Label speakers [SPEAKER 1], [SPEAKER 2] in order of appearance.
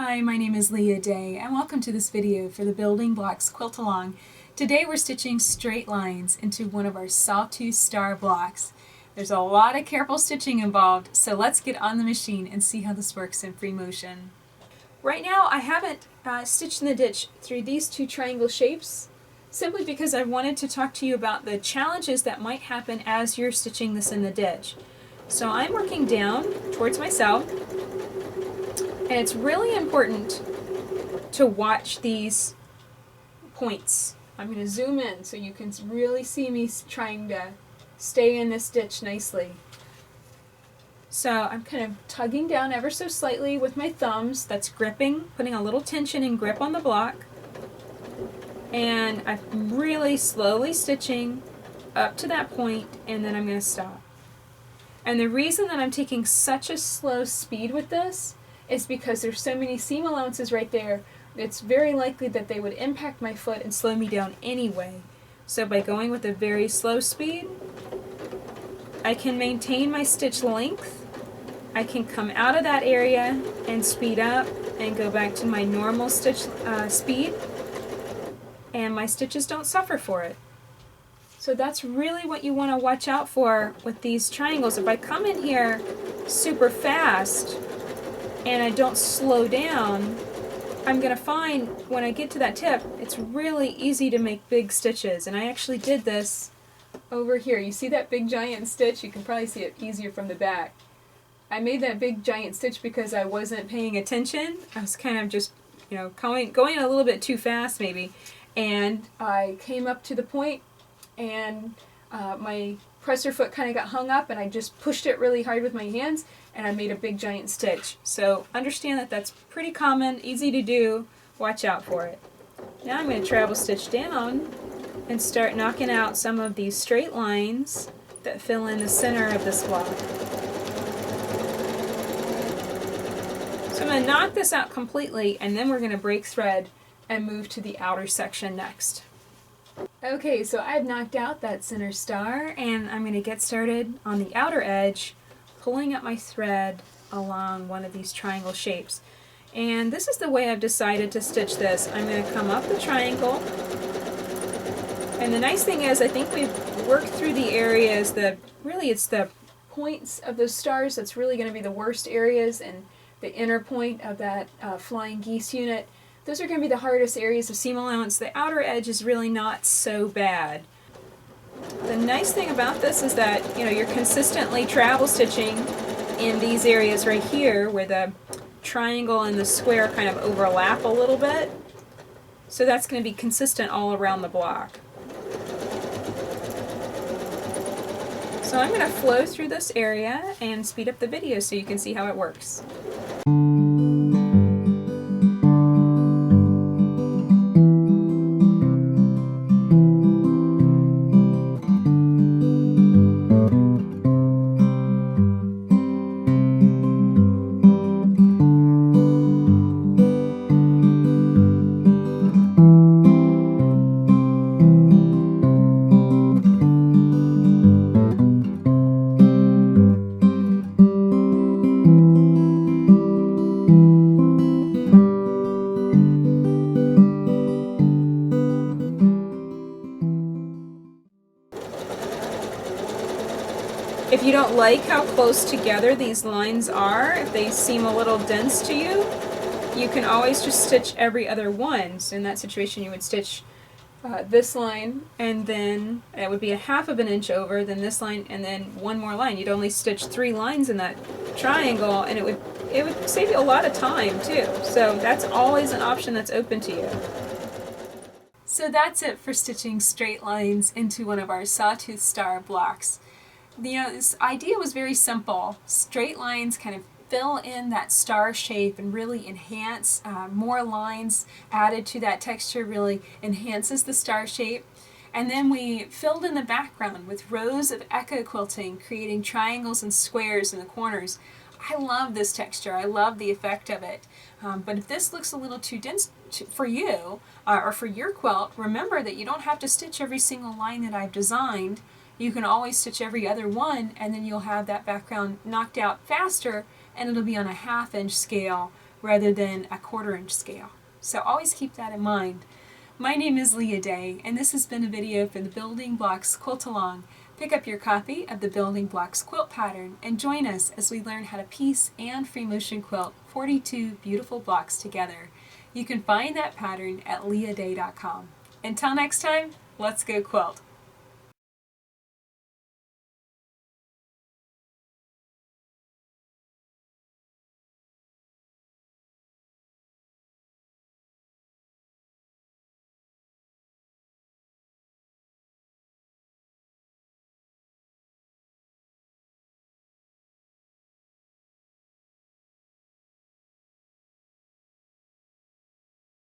[SPEAKER 1] Hi, my name is Leah Day, and welcome to this video for the Building Blocks Quilt Along. Today we're stitching straight lines into one of our Sawtooth Star blocks. There's a lot of careful stitching involved, so let's get on the machine and see how this works in free motion. Right now I haven't stitched in the ditch through these two triangle shapes, simply because I wanted to talk to you about the challenges that might happen as you're stitching this in the ditch. So I'm working down towards myself. And it's really important to watch these points. I'm going to zoom in so you can really see me trying to stay in this stitch nicely. So I'm kind of tugging down ever so slightly with my thumbs. That's gripping, putting a little tension and grip on the block. And I'm really slowly stitching up to that point, and then I'm going to stop. And the reason that I'm taking such a slow speed with this is because there's so many seam allowances right there. It's very likely that they would impact my foot and slow me down anyway. So by going with a very slow speed, I can maintain my stitch length. I can come out of that area and speed up and go back to my normal stitch speed, and my stitches don't suffer for it. So that's really what you want to watch out for with these triangles. If I come in here super fast and I don't slow down, I'm going to find when I get to that tip, it's really easy to make big stitches. And I actually did this over here. You see that big giant stitch? You can probably see it easier from the back. I made that big giant stitch because I wasn't paying attention. I was kind of just, going a little bit too fast maybe. And I came up to the point and my presser foot kind of got hung up, and I just pushed it really hard with my hands, and I made a big giant stitch. So understand that that's pretty common, easy to do. Watch out for it. Now I'm going to travel stitch down and start knocking out some of these straight lines that fill in the center of this block. So I'm going to knock this out completely, and then we're going to break thread and move to the outer section next. Okay, so I've knocked out that center star, and I'm going to get started on the outer edge, pulling up my thread along one of these triangle shapes. And this is the way I've decided to stitch this. I'm going to come up the triangle, and the nice thing is I think we've worked through the areas that really it's the points of those stars that's really going to be the worst areas, and the inner point of that flying geese unit. Those are going to be the hardest areas of seam allowance. The outer edge is really not so bad. The nice thing about this is that you're consistently travel stitching in these areas right here where the triangle and the square kind of overlap a little bit. So that's going to be consistent all around the block. So I'm going to flow through this area and speed up the video so you can see how it works. If you don't like how close together these lines are, if they seem a little dense to you, you can always just stitch every other one. So in that situation you would stitch this line, and then it would be a half of an inch over, then this line, and then one more line. You'd only stitch 3 lines in that triangle, and it would save you a lot of time too. So that's always an option that's open to you. So that's it for stitching straight lines into one of our Sawtooth Star blocks. This idea was very simple. Straight lines kind of fill in that star shape and really enhance, more lines added to that texture really enhances the star shape. And then we filled in the background with rows of echo quilting, creating triangles and squares in the corners. I love this texture. I love the effect of it. But if this looks a little too dense for you or for your quilt, remember that you don't have to stitch every single line that I've designed. You can always stitch every other one, and then you'll have that background knocked out faster, and it'll be on a 1/2 inch scale rather than a 1/4 inch scale. So always keep that in mind. My name is Leah Day, and this has been a video for the Building Blocks Quilt Along. Pick up your copy of the Building Blocks quilt pattern and join us as we learn how to piece and free motion quilt 42 beautiful blocks together. You can find that pattern at leahday.com. Until next time, let's go quilt!